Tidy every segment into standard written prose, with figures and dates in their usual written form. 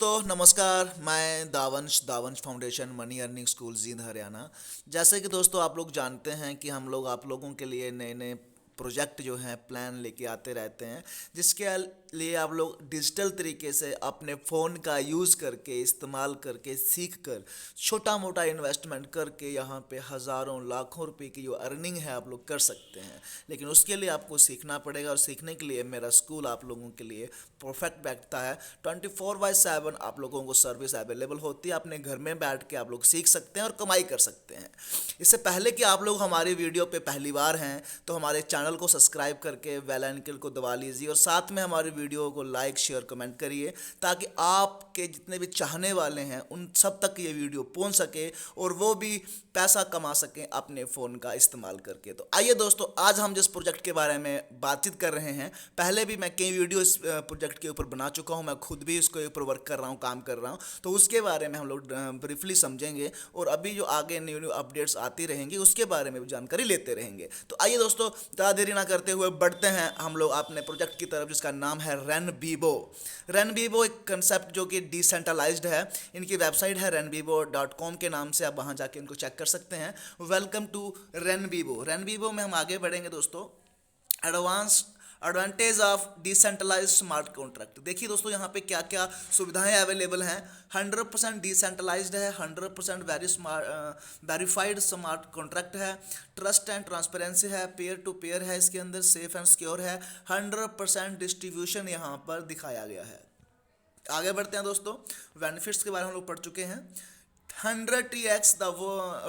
दोस्तों नमस्कार। मैं Davansh foundation money earning school Jind Haryana. जैसे कि दोस्तों आप लोग जानते हैं कि हम लोग आप लोगों के लिए नए नए प्रोजेक्ट जो हैं प्लान लेके आते रहते हैं, जिसके लिए आप लोग डिजिटल तरीके से अपने फ़ोन का यूज़ करके इस्तेमाल करके सीख कर छोटा मोटा इन्वेस्टमेंट करके यहाँ पे हज़ारों लाखों रुपए की जो अर्निंग है आप लोग कर सकते हैं। लेकिन उसके लिए आपको सीखना पड़ेगा और सीखने के लिए मेरा स्कूल आप लोगों के लिए परफेक्ट बैठता है। 24/7 आप लोगों को सर्विस अवेलेबल होती है। अपने घर में बैठ के आप लोग सीख सकते हैं और कमाई कर सकते हैं। इससे पहले कि आप लोग हमारी वीडियो पे पहली बार हैं तो हमारे चैनल को सब्सक्राइब करके बेल आइकन को दबा लीजिए और साथ में हमारी वीडियो को लाइक शेयर कमेंट करिए, ताकि आपके जितने भी चाहने वाले हैं उन सब तक ये वीडियो पहुंच सके और वो भी पैसा कमा सकें अपने फ़ोन का इस्तेमाल करके। तो आइए दोस्तों, आज हम जिस प्रोजेक्ट के बारे में बातचीत कर रहे हैं, पहले भी मैं कई वीडियो इस प्रोजेक्ट के ऊपर बना चुका हूं। मैं खुद भी इसके ऊपर वर्क कर रहा हूं, काम कर रहा हूं। तो उसके बारे में हम लोग ब्रीफली समझेंगे और अभी जो आगे न्यू न्यू अपडेट्स आती रहेंगी उसके बारे में भी जानकारी लेते रहेंगे। तो आइए दोस्तों, ज़्यादा देरी ना करते हुए बढ़ते हैं हम लोग अपने प्रोजेक्ट की तरफ, जिसका नाम है रेनबीबो। रेनबीबो एक कंसेप्ट जो कि डिसेंट्रलाइज्ड है। इनकी वेबसाइट है renbibo.com के नाम से, आप वहाँ जाके इनको चेक कर सकते हैं। Welcome to रेनबीबो। रेनबीबो में हम आगे बढ़ेंगे दोस्तों। Advantage of decentralize smart contract. देखिए दोस्तों, यहाँ पे क्या क्या सुविधाएं अवेलेबल हैं। 100% डिसेंट्रलाइज्ड है, 100% वेरीफाइड स्मार्ट कॉन्ट्रैक्ट है, ट्रस्ट एंड ट्रांसपेरेंसी है, पेयर टू पेयर है, इसके अंदर सेफ एंड सिक्योर है, 100% डिस्ट्रीब्यूशन यहाँ पर दिखाया गया है। आगे बढ़ते हैं दोस्तों, बेनिफिट्स के बारे में हम लोग पढ़ चुके हैं। 100 TX the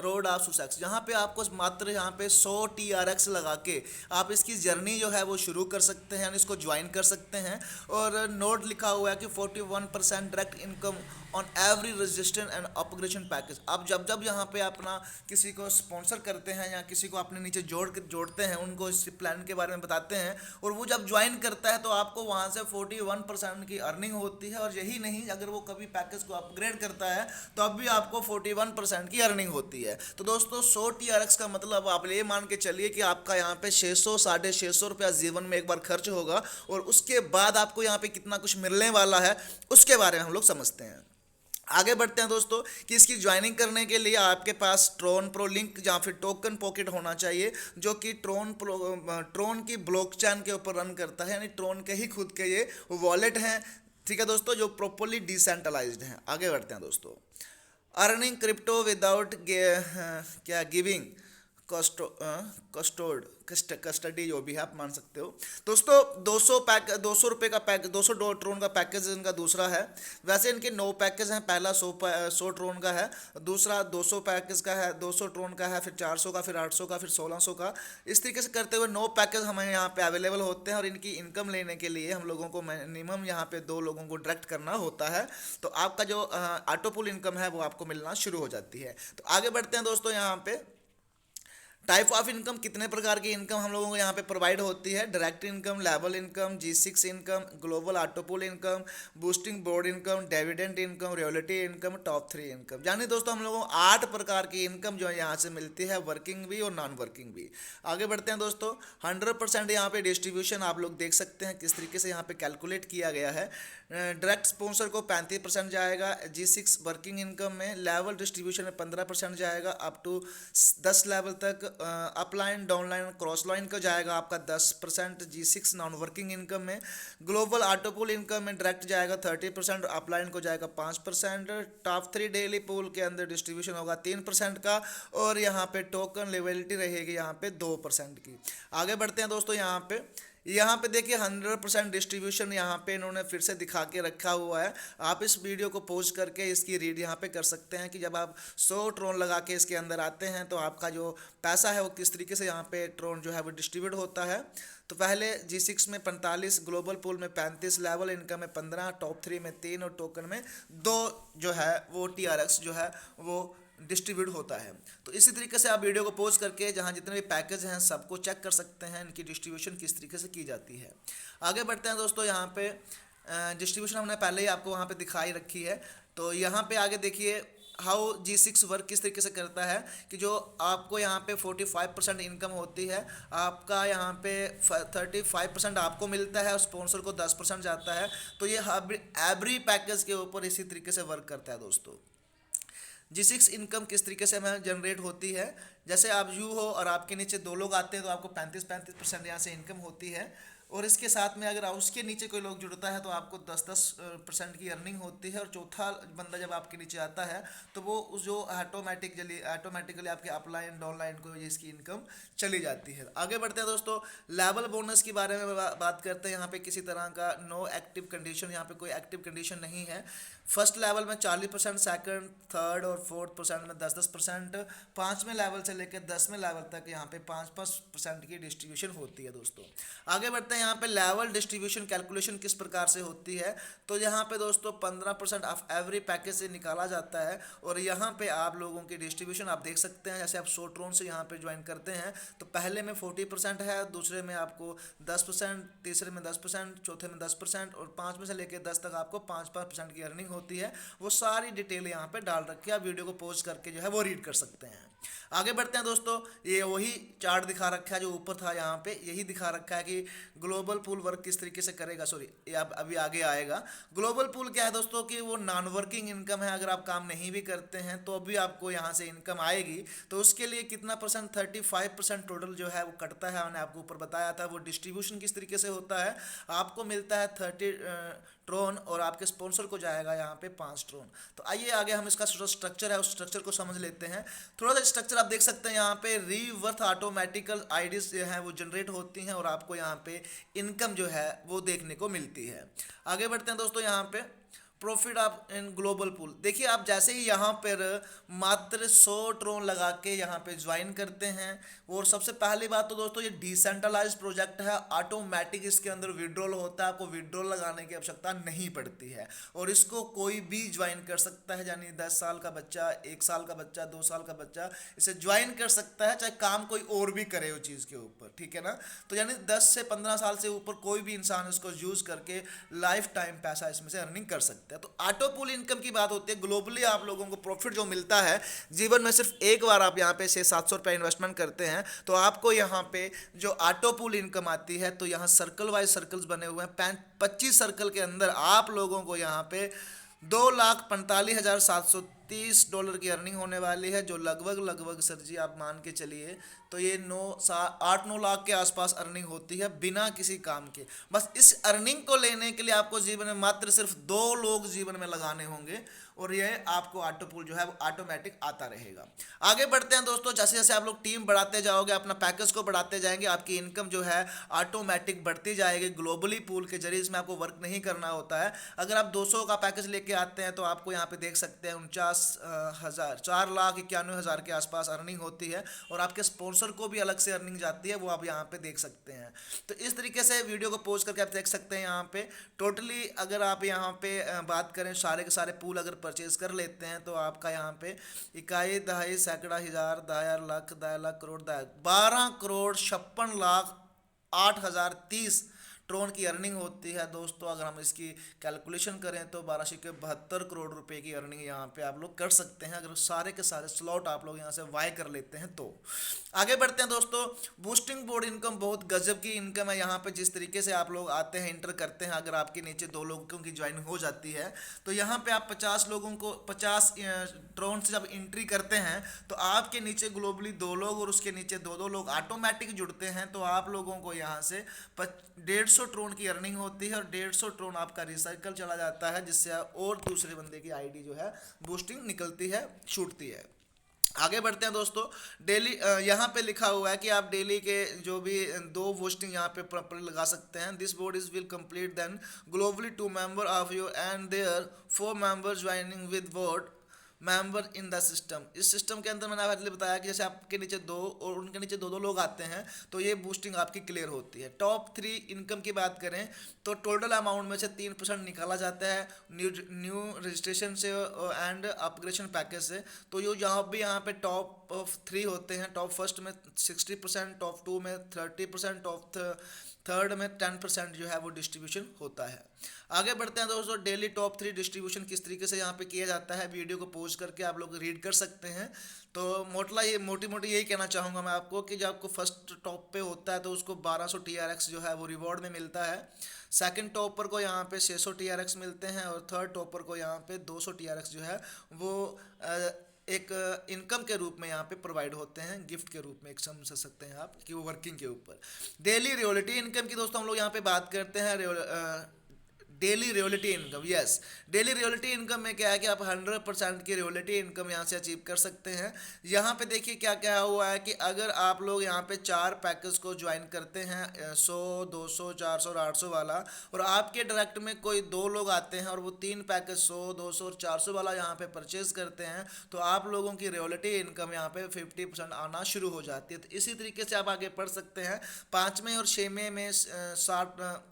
road of success. यहाँ पे आपको मात्र यहाँ पे 100 TRX लगा के आप इसकी जर्नी जो है वो शुरू कर सकते हैं, इसको ज्वाइन कर सकते हैं। और नोट लिखा हुआ है कि 41% direct income on every registration and upgradation package. आप जब जब यहाँ पे अपना किसी को स्पॉन्सर करते हैं या किसी को अपने नीचे जोड़ते हैं, उनको इस प्लान के बारे में बताते हैं और वो जब ज्वाइन करता है तो आपको वहाँ से 41% की अर्निंग होती है। और यही नहीं, अगर वो कभी पैकेज को अपग्रेड करता है तो अब भी आपको 41% की अर्निंग होती है। तो दोस्तों 100 TRX का मतलब आप ये मान के चलिए कि आपका यहाँ पे 600 650 रुपया जीवन में एक बार खर्च होगा और उसके बाद आपको यहाँ पे कितना कुछ मिलने वाला है उसके बारे में हम लोग समझते हैं। आगे बढ़ते हैं दोस्तों कि इसकी ज्वाइनिंग करने के लिए आपके पास ट्रोन प्रो लिंक या फिर टोकन पॉकेट होना चाहिए, जो कि ट्रोन की ब्लॉकचेन के ऊपर रन करता है, यानी ट्रोन के ही खुद के ये वॉलेट हैं। ठीक है दोस्तों, जो प्रॉपरली डिसेंट्रलाइज्ड हैं। आगे बढ़ते हैं दोस्तों। अर्निंग क्रिप्टो विदाउट क्या गिविंग कस्टडी, जो भी है आप मान सकते हो दोस्तों। 200 रुपये का पैक, 200 ट्रोन का पैकेज इनका दूसरा है। वैसे इनके 9 पैकेज हैं। पहला 100 ट्रोन का है, दूसरा 200 पैकेज का है, 200 ट्रोन का है, फिर 400 का, फिर 800 का, फिर 1600 का। इस तरीके से करते हुए 9 पैकेज हमें यहाँ पे अवेलेबल होते हैं। और इनकी इनकम लेने के लिए हम लोगों को मिनिमम यहाँ पे 2 लोगों को डायरेक्ट करना होता है। तो आपका जो ऑटोपुल इनकम है वो आपको मिलना शुरू हो जाती है। तो आगे बढ़ते हैं दोस्तों। यहाँ पे टाइप ऑफ इनकम, कितने प्रकार की इनकम हम लोगों को यहाँ पे प्रोवाइड होती है। Direct income, level income, G6 income, global ऑटोपुल income, boosting board income, dividend income, royalty income, top 3 income. यानी दोस्तों हम लोगों को 8 प्रकार की इनकम जो है यहाँ से मिलती है, वर्किंग भी और नॉन वर्किंग भी। आगे बढ़ते हैं दोस्तों। 100% यहाँ पे डिस्ट्रीब्यूशन आप लोग देख सकते हैं किस तरीके से यहाँ पे कैलकुलेट किया गया है। डायरेक्ट स्पॉन्सर को 35% जाएगा G6 वर्किंग इनकम में। लेवल डिस्ट्रीब्यूशन में 15% जाएगा अप टू 10 लेवल तक। अपलाइन, डाउनलाइन, क्रॉस लाइन का जाएगा आपका 10% G6 नॉन वर्किंग इनकम में। ग्लोबल ऑटोपुल इनकम में डायरेक्ट जाएगा 30%, अपलाइन को जाएगा 5%। टॉप 3 डेली पूल के अंदर डिस्ट्रीब्यूशन होगा 3% का। और यहाँ पे टोकन लेवलिटी रहेगी यहाँ पे 2% की। आगे बढ़ते हैं दोस्तों। यहाँ पे देखिए 100% डिस्ट्रीब्यूशन यहाँ पे इन्होंने फिर से दिखा के रखा हुआ है। आप इस वीडियो को पॉज करके इसकी रीड यहाँ पे कर सकते हैं कि जब आप 100 ट्रोन लगा के इसके अंदर आते हैं तो आपका जो पैसा है वो किस तरीके से यहाँ पे ट्रोन जो है वो डिस्ट्रीब्यूट होता है। तो पहले G6 में 45, ग्लोबल पूल में 35, लेवल इनकम में 15, टॉप 3 में 3 और टोकन में 2 जो है वो TRX जो है वो डिस्ट्रीब्यूट होता है। तो इसी तरीके से आप वीडियो को पॉज करके जहाँ जितने भी पैकेज हैं सबको चेक कर सकते हैं, इनकी डिस्ट्रीब्यूशन किस तरीके से की जाती है। आगे बढ़ते हैं दोस्तों। यहाँ पे डिस्ट्रीब्यूशन हमने पहले ही आपको वहाँ पे दिखाई रखी है। तो यहाँ पे आगे देखिए हाउ G6 वर्क किस तरीके से करता है कि जो आपको यहाँ पे 45% इनकम होती है, आपका यहाँ पे 35% आपको मिलता है और स्पॉन्सर को 10% जाता है। तो ये एवरी पैकेज के ऊपर इसी तरीके से वर्क करता है दोस्तों। G6 इनकम किस तरीके से हमें जनरेट होती है, जैसे आप यू हो और आपके नीचे दो लोग आते हैं तो आपको 35% यहाँ से इनकम होती है, और इसके साथ में अगर उसके नीचे कोई लोग जुड़ता है तो आपको 10% की अर्निंग होती है, और चौथा बंदा जब आपके नीचे आता है तो वो जो ऑटोमेटिकली आपके अपलाइन डाउनलाइन को इसकी इनकम चली जाती है। आगे बढ़ते हैं दोस्तों, लेवल बोनस के बारे में बात करते हैं। यहाँ पे किसी तरह का नो एक्टिव कंडीशन, यहाँ पे कोई एक्टिव कंडीशन नहीं है। फर्स्ट लेवल में 40%, सेकंड, थर्ड और फोर्थ परसेंट में 10-10%, पाँचवें लेवल से लेकर 10वें लेवल तक यहाँ पे 5% की डिस्ट्रीब्यूशन होती है दोस्तों। आगे बढ़ते हैं, यहाँ पे लेवल डिस्ट्रीब्यूशन कैलकुलेशन किस प्रकार से होती है, तो यहाँ पे दोस्तों 15% ऑफ एवरी पैकेज से निकाला जाता है, और यहाँ पे आप लोगों की डिस्ट्रीब्यूशन आप देख सकते हैं। जैसे आप 100 ट्रोन से यहाँ पे ज्वाइन करते हैं तो पहले में 40% है, दूसरे में आपको 10%, तीसरे में 10%, चौथे में 10%, और 5 में से लेकर 10 तक आपको 5% की अर्निंग होती है। वो सारी डिटेल यहाँ पे डाल रखी है, आप वीडियो को पॉज करके जो है वो रीड कर सकते हैं। आगे बढ़ते हैं दोस्तों, ये वही चार्ट दिखा रखा है जो ऊपर था, यहाँ पे यही दिखा रखा है कि ग्लोबल पूल वर्क किस तरीके से करेगा। सॉरी, ये अब अभी आगे आएगा। ग्लोबल पूल क्या है दोस्तों कि वो नॉन वर्किंग इनकम है, अगर आप काम नहीं भी करते हैं तो अभी आपको यहाँ से इनकम आएगी। तो उसके लिए कितना परसेंट, 35% टोटल जो है वो कटता है, मैंने आपको ऊपर बताया था। वो डिस्ट्रीब्यूशन किस तरीके से होता है, आपको मिलता है 30 ट्रोन और आपके स्पॉन्सर को जाएगा यहाँ पे 5 ट्रोन। तो आइए आगे हम इसका जो स्ट्रक्चर है उस स्ट्रक्चर को समझ लेते हैं। थोड़ा सा स्ट्रक्चर आप देख सकते हैं, यहाँ पे रीवर्थ ऑटोमेटिकल आईडीज जो है वो जनरेट होती हैं और आपको यहाँ पे इनकम जो है वो देखने को मिलती है। आगे बढ़ते हैं दोस्तों, यहाँ पे profit of in global pool. देखिए, आप जैसे ही यहाँ पर मात्र 100 ट्रोन लगा के यहाँ पे ज्वाइन करते हैं, और सबसे पहली बात तो दोस्तों ये डिसेंट्रलाइज्ड प्रोजेक्ट है, ऑटोमेटिक इसके अंदर विड्रॉल होता है, आपको विड्रॉल लगाने की आवश्यकता नहीं पड़ती है, और इसको कोई भी ज्वाइन कर सकता है। यानी 10 साल का बच्चा, 1 साल का बच्चा, 2 साल का बच्चा इसे ज्वाइन कर सकता है, चाहे काम कोई और भी करे उस चीज़ के ऊपर, ठीक है ना। तो यानी 10 से 15 साल से ऊपर कोई भी इंसान इसको यूज करके लाइफ टाइम पैसा इसमें से अर्निंग कर सकता है। तो ऑटो पूल इनकम की बात होती है, ग्लोबली आप लोगों को प्रॉफिट जो मिलता है, जीवन में सिर्फ एक बार आप यहाँ पे 600-700 रुपये इन्वेस्टमेंट करते हैं तो आपको यहाँ पे जो ऑटो पूल इनकम आती है, तो यहाँ सर्कल वाइज सर्कल्स बने हुए हैं, 25 सर्कल के अंदर आप लोगों को यहाँ पे $2,45,730 की अर्निंग होने वाली है, जो लगभग सर जी आप मान के चलिए तो ये 8-9 लाख के आसपास अर्निंग होती है बिना किसी काम के। बस इस अर्निंग को लेने के लिए आपको जीवन में मात्र सिर्फ 2 लोग जीवन में लगाने होंगे, और ये आपको ऑटो पूल जो है वो ऑटोमेटिक आता रहेगा। आगे बढ़ते हैं दोस्तों, जैसे जैसे आप लोग टीम बढ़ाते जाओगे, अपना पैकेज को बढ़ाते जाएंगे, आपकी इनकम जो है ऑटोमेटिक बढ़ती जाएगी ग्लोबली पूल के जरिए। इसमें आपको वर्क नहीं करना होता है। अगर आप 200 का पैकेज लेके आते हैं तो आपको यहाँ पे देख सकते हैं 4,91,000 के आसपास अर्निंग होती है, और आपके स्पॉन्सर को भी अलग से अर्निंग जाती है, वो आप यहाँ पे देख सकते हैं। तो इस तरीके से वीडियो को पॉज करके आप देख सकते हैं। यहाँ पे टोटली अगर आप यहाँ पे बात करें, सारे के सारे पूल अगर परचेज कर लेते हैं तो आपका यहाँ पे इकाई, दहाई, सैकड़ा, हजार, 10,000, लाख, 10 लाख, करोड़, 12,56,08,030 ट्रोन की अर्निंग होती है दोस्तों। अगर हम इसकी कैलकुलेशन करें तो 1272 करोड़ रुपए की अर्निंग यहाँ पे आप लोग कर सकते हैं, अगर सारे के सारे स्लॉट आप लोग यहाँ से वाई कर लेते हैं तो। आगे बढ़ते हैं दोस्तों, बूस्टिंग बोर्ड इनकम बहुत गजब की इनकम है। यहाँ पे जिस तरीके से आप लोग आते हैं, इंटर करते हैं, अगर आपके नीचे 2 लोगों की ज्वाइन हो जाती है तो यहाँ पे आप 50 लोगों को 50 ट्रोन से जब एंट्री करते हैं तो आपके नीचे ग्लोबली 2 लोग और उसके नीचे 2-2 लोग ऑटोमेटिक जुड़ते हैं। तो आप लोगों को यहाँ से 150 ट्रोन की अर्निंग होती है, और 150 ट्रोन आपका रिसाइकल चला जाता है, जिससे और दूसरे बंदे की आईडी जो है बूस्टिंग निकलती है, छूटती है। आगे बढ़ते हैं दोस्तों, डेली यहाँ पे लिखा हुआ है कि आप डेली के जो भी 2 बूस्टिंग यहाँ पे प्रॉपर लगा सकते हैं। This board is will complete then globally 2 member of you and their 4 members joining with board member in the system. इस सिस्टम के अंदर मैंने पहले बताया कि जैसे आपके नीचे 2 और उनके नीचे 2-2 लोग आते हैं तो ये बूस्टिंग आपकी क्लियर होती है। टॉप 3 इनकम की बात करें तो टोटल अमाउंट में से 3% निकाला जाता है न्यू रजिस्ट्रेशन से एंड अपग्रेडेशन पैकेज से। तो यहाँ पे टॉप 3 होते हैं, टॉप फर्स्ट में 60%, टॉप 2 में 30%, टॉप थर्ड में 10% जो है वो डिस्ट्रीब्यूशन होता है। आगे बढ़ते हैं दोस्तों, डेली टॉप 3 डिस्ट्रीब्यूशन किस तरीके से यहाँ पे किया जाता है, वीडियो को पॉज करके आप लोग रीड कर सकते हैं। तो मोटी मोटी यही कहना चाहूँगा मैं आपको कि जब आपको फर्स्ट टॉप पे होता है तो उसको 1200 TRX जो है वो रिवॉर्ड में मिलता है। सेकंड टॉपर को यहाँ पे 600 TRX मिलते हैं और थर्ड टॉपर को यहाँ पे 200 TRX जो है वो एक इनकम के रूप में यहाँ पे प्रोवाइड होते हैं, गिफ्ट के रूप में एक समझ सकते हैं आप कि वो वर्किंग के ऊपर। डेली रियलिटी इनकम की दोस्तों हम लोग यहाँ पे बात करते हैं। Daily reality income, yes, daily reality income में क्या है कि आप 100% की रियलिटी इनकम यहाँ से अचीव कर सकते हैं। यहाँ पे देखिए क्या क्या हुआ है कि अगर आप लोग यहाँ पे 4 पैकेज को ज्वाइन करते हैं 100, 200, 400 और 800 वाला, और आपके डायरेक्ट में कोई 2 लोग आते हैं और वो 3 पैकेज 100, 200 और 400 वाला यहाँ पे परचेज करते हैं, तो आप लोगों की रियलिटी इनकम यहाँ पे 50% आना शुरू हो जाती है। तो इसी तरीके से आप आगे बढ़ सकते हैं। 5वें और 6वें में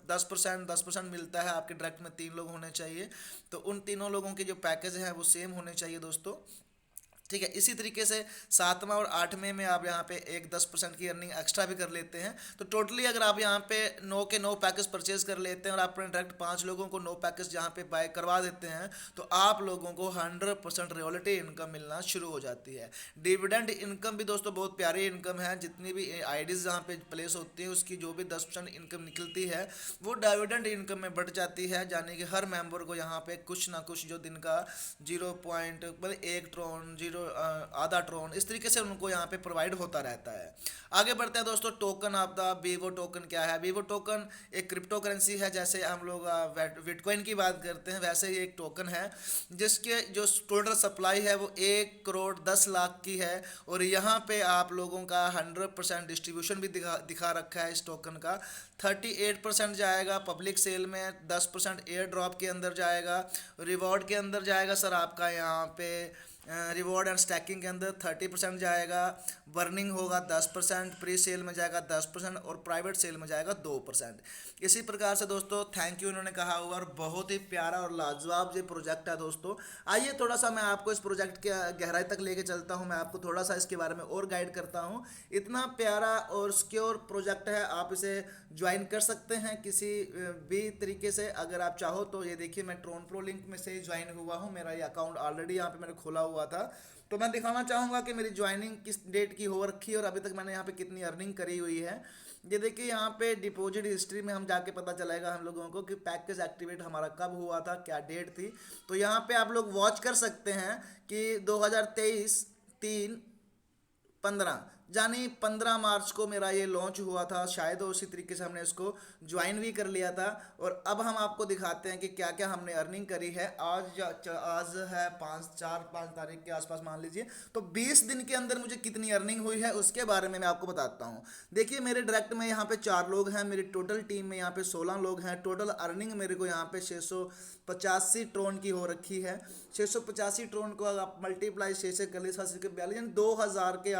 10% मिलता है, आपके डायरेक्ट में 3 लोग होने चाहिए, तो उन तीनों लोगों के जो पैकेज हैं वो सेम होने चाहिए दोस्तों, ठीक है। इसी तरीके से 7वां और 8वें में आप यहाँ पे एक 10% की अर्निंग एक्स्ट्रा भी कर लेते हैं। तो टोटली अगर आप यहाँ पे 9 के 9 पैकेज परचेज कर लेते हैं और आप डायरेक्ट 5 लोगों को 9 पैकेज यहाँ पे बाय करवा देते हैं, तो आप लोगों को 100% रॉयल्टी इनकम मिलना शुरू हो जाती है। डिविडेंड इनकम भी दोस्तों बहुत प्यारी इनकम है। जितनी भी आईडीज यहाँ पे प्लेस होती है उसकी जो भी 10% इनकम निकलती है वो डिविडेंड इनकम में बढ़ जाती है, यानी कि हर मेंबर को यहाँ पे कुछ ना कुछ जो दिन का 1 ट्रॉन, आधा ट्रॉन, इस तरीके से उनको यहाँ पे प्रोवाइड होता रहता है। आगे बढ़ते हैं दोस्तों, token of the Vivo token क्या है। वीवो टोकन एक क्रिप्टो करेंसी है, जैसे हम लोग बिटकॉइन की बात करते हैं वैसे ही एक टोकन है जिसके जो टोटल सप्लाई है वो 1,10,00,000 की है, और यहाँ पे आप लोगों का 100% डिस्ट्रीब्यूशन भी दिखा रखा है इस टोकन का। 38% जाएगा पब्लिक सेल में, 10% एयर ड्रॉप के अंदर जाएगा, रिवॉर्ड के अंदर जाएगा सर आपका यहाँ पे रिवॉर्ड एंड स्टैकिंग के अंदर 30% जाएगा, बर्निंग होगा 10%, प्री सेल में जाएगा 10% और प्राइवेट सेल में जाएगा 2%। इसी प्रकार से दोस्तों थैंक यू इन्होंने कहा हुआ, और बहुत ही प्यारा और लाजवाब ये प्रोजेक्ट है दोस्तों। आइए थोड़ा सा मैं आपको इस प्रोजेक्ट के गहराई तक लेके चलता हूँ, मैं आपको थोड़ा सा इसके बारे में और गाइड करता हूँ। इतना प्यारा और सिक्योर प्रोजेक्ट है, आप इसे ज्वाइन कर सकते हैं किसी भी तरीके से अगर आप चाहो तो। ये देखिए मैं ट्रोन प्रो लिंक में से ज्वाइन हुआ हूँ, मेरा ये अकाउंट ऑलरेडी यहाँ पे मैंने खोला हुआ था, तो मैं दिखाना चाहूँगा कि मेरी ज्वाइनिंग किस डेट की हो रखी है और अभी तक मैंने यहाँ पे कितनी अर्निंग करी हुई है। ये देखिए यहाँ पे डिपॉजिट हिस्ट्री में हम जाके पता चलेगा हम लोगों को कि पैकेज एक्टिवेट हमारा कब हुआ था, क्या डेट थी। तो यहाँ पे आप लोग वॉच कर सकते हैं कि 2023 3/15 यानी 15 मार्च को मेरा ये लॉन्च हुआ था शायद, उसी तरीके से हमने इसको ज्वाइन भी कर लिया था। और अब हम आपको दिखाते हैं कि क्या क्या हमने अर्निंग करी है। आज है 5 तारीख के आसपास मान लीजिए, तो 20 दिन के अंदर मुझे कितनी अर्निंग हुई है उसके बारे में मैं आपको बताता हूँ। देखिए मेरे डायरेक्ट में यहाँ पे 4 लोग हैं, मेरी टोटल टीम में यहाँ पे 16 लोग हैं। टोटल अर्निंग मेरे को यहाँ पे 685 ट्रोन की हो रखी है। 685 ट्रोन को अगर आप मल्टीप्लाई 6 से कर ली 42 2000 के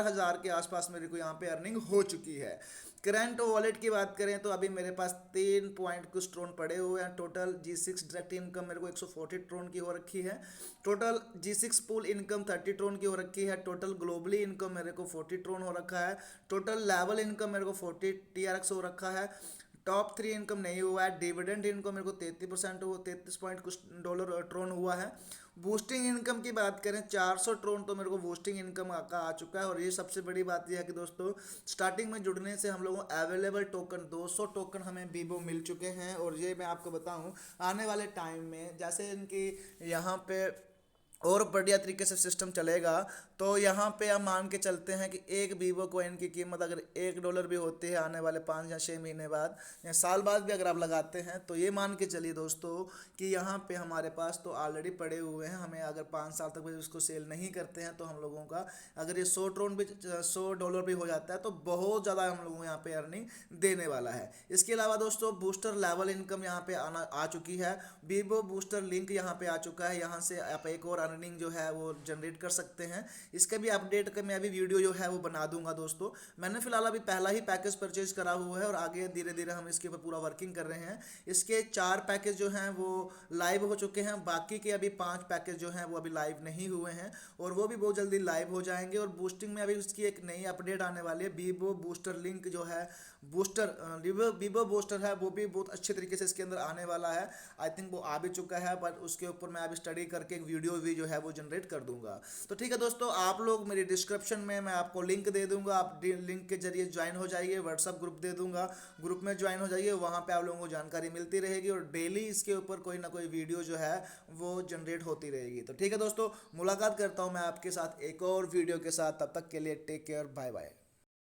4000 के आसपास मेरे को यहाँ पे अर्निंग हो चुकी है। करंट वॉलेट की बात करें तो अभी मेरे पास 3 पॉइंट कुछ ट्रोन पड़े हुए हैं। टोटल G6 डायरेक्ट इनकम मेरे को 140 ट्रोन की हो रखी है। टोटल G6 पूल इनकम 30 ट्रोन की हो रखी है। टोटल ग्लोबली इनकम मेरे को 40 ट्रोन हो रखा है। टोटल लेवल इनकम मेरे को 40 TRX हो रखा है। टॉप 3 इनकम नहीं हुआ है। डिविडेंड इनकम मेरे को 33% हो 33 पॉइंट कुछ डॉलर ट्रोन हुआ है। बूस्टिंग इनकम की बात करें 400 ट्रोन तो मेरे को बूस्टिंग इनकम का आ चुका है। और ये सबसे बड़ी बात यह है कि दोस्तों स्टार्टिंग में जुड़ने से हम लोगों को अवेलेबल टोकन 200 टोकन हमें वीवो मिल चुके हैं। और ये मैं आपको बताऊं आने वाले टाइम में जैसे इनकी यहाँ पे और बढ़िया तरीके से सिस्टम चलेगा तो यहाँ पे हम मान के चलते हैं कि एक वीवो कॉइन की कीमत अगर $1 भी होती है आने वाले 5 या 6 महीने बाद या साल बाद भी अगर आप लगाते हैं तो ये मान के चलिए दोस्तों कि यहाँ पे हमारे पास तो ऑलरेडी पड़े हुए हैं। हमें अगर 5 साल तक भी उसको सेल नहीं करते हैं तो हम लोगों का अगर ये $100 भी हो जाता है तो बहुत ज़्यादा हम लोगों को यहाँ पे अर्निंग देने वाला है। इसके अलावा दोस्तों बूस्टर लेवल इनकम यहाँ पे आ चुकी है। वीवो बूस्टर लिंक यहाँ पे आ चुका है, यहाँ से आप एक और अर्निंग जो है वो जनरेट कर सकते हैं। इसका भी अपडेट का मैं अभी वीडियो जो है वो बना दूंगा दोस्तों। मैंने फिलहाल अभी पहला ही पैकेज परचेज करा हुआ है और आगे धीरे धीरे हम इसके ऊपर पूरा वर्किंग कर रहे हैं। इसके 4 पैकेज जो हैं वो लाइव हो चुके हैं, बाकी के अभी 5 पैकेज जो हैं वो अभी लाइव नहीं हुए हैं और वो भी बहुत जल्दी लाइव हो जाएंगे। और बूस्टिंग में अभी उसकी एक नई अपडेट आने वाली है, वीवो बूस्टर लिंक जो है बूस्टर वीवो बूस्टर है वो भी बहुत अच्छे तरीके से इसके अंदर आने वाला है। आई थिंक वो आ भी चुका है, बट उसके ऊपर मैं अभी स्टडी करके एक वीडियो भी जो है वो जनरेट कर दूंगा। तो ठीक है दोस्तों, आप लोग मेरी डिस्क्रिप्शन में मैं आपको लिंक दे दूंगा, आप लिंक के जरिए ज्वाइन हो जाइए। व्हाट्सअप ग्रुप दे दूंगा, ग्रुप में ज्वाइन हो जाइए, वहाँ पे आप लोगों को जानकारी मिलती रहेगी और डेली इसके ऊपर कोई ना कोई वीडियो जो है वो जनरेट होती रहेगी। तो ठीक है दोस्तों, मुलाकात करता हूँ मैं आपके साथ एक और वीडियो के साथ, तब तक के लिए टेक केयर, बाय बाय।